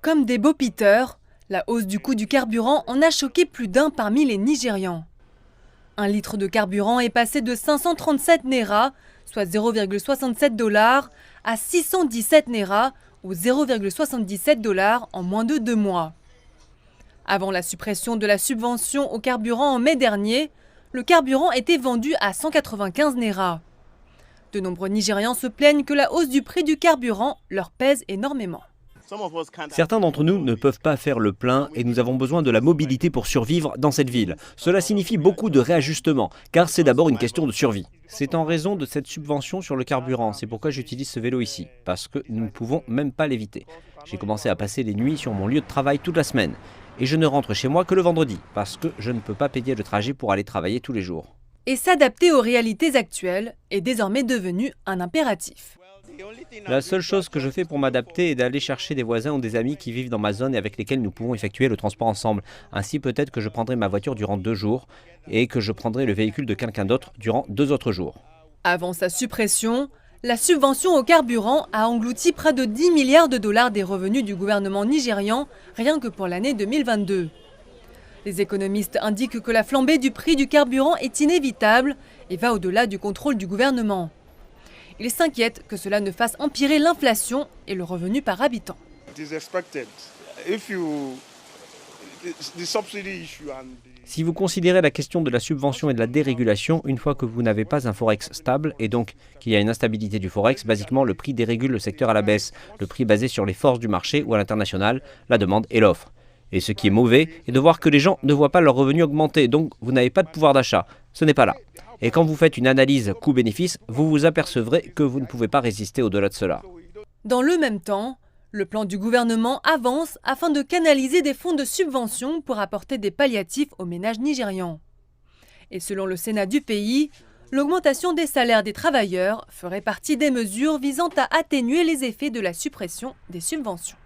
Comme des beaux piteurs, la hausse du coût du carburant en a choqué plus d'un parmi les Nigérians. Un litre de carburant est passé de 537 naira, soit 0,67 $, à 617 naira, ou 0,77 $ en moins de 2 mois. Avant la suppression de la subvention au carburant en mai dernier, le carburant était vendu à 195 naira. De nombreux Nigérians se plaignent que la hausse du prix du carburant leur pèse énormément. Certains d'entre nous ne peuvent pas faire le plein et nous avons besoin de la mobilité pour survivre dans cette ville. Cela signifie beaucoup de réajustements, car c'est d'abord une question de survie. C'est en raison de cette subvention sur le carburant, c'est pourquoi j'utilise ce vélo ici, parce que nous ne pouvons même pas l'éviter. J'ai commencé à passer les nuits sur mon lieu de travail toute la semaine, et je ne rentre chez moi que le vendredi, parce que je ne peux pas payer le trajet pour aller travailler tous les jours. Et s'adapter aux réalités actuelles est désormais devenu un impératif. La seule chose que je fais pour m'adapter est d'aller chercher des voisins ou des amis qui vivent dans ma zone et avec lesquels nous pouvons effectuer le transport ensemble. Ainsi, peut-être que je prendrai ma voiture durant 2 jours et que je prendrai le véhicule de quelqu'un d'autre durant 2 autres jours. Avant sa suppression, la subvention au carburant a englouti près de 10 milliards de dollars des revenus du gouvernement nigérian, rien que pour l'année 2022. Les économistes indiquent que la flambée du prix du carburant est inévitable et va au-delà du contrôle du gouvernement. Ils s'inquiètent que cela ne fasse empirer l'inflation et le revenu par habitant. Si vous considérez la question de la subvention et de la dérégulation, une fois que vous n'avez pas un forex stable et donc qu'il y a une instabilité du forex, basiquement le prix dérégule le secteur à la baisse. Le prix est basé sur les forces du marché ou à l'international, la demande et l'offre. Et ce qui est mauvais est de voir que les gens ne voient pas leurs revenus augmenter, donc vous n'avez pas de pouvoir d'achat. Ce n'est pas là. Et quand vous faites une analyse coût-bénéfice, vous vous apercevrez que vous ne pouvez pas résister au-delà de cela. Dans le même temps, le plan du gouvernement avance afin de canaliser des fonds de subvention pour apporter des palliatifs aux ménages nigérians. Et selon le Sénat du pays, l'augmentation des salaires des travailleurs ferait partie des mesures visant à atténuer les effets de la suppression des subventions.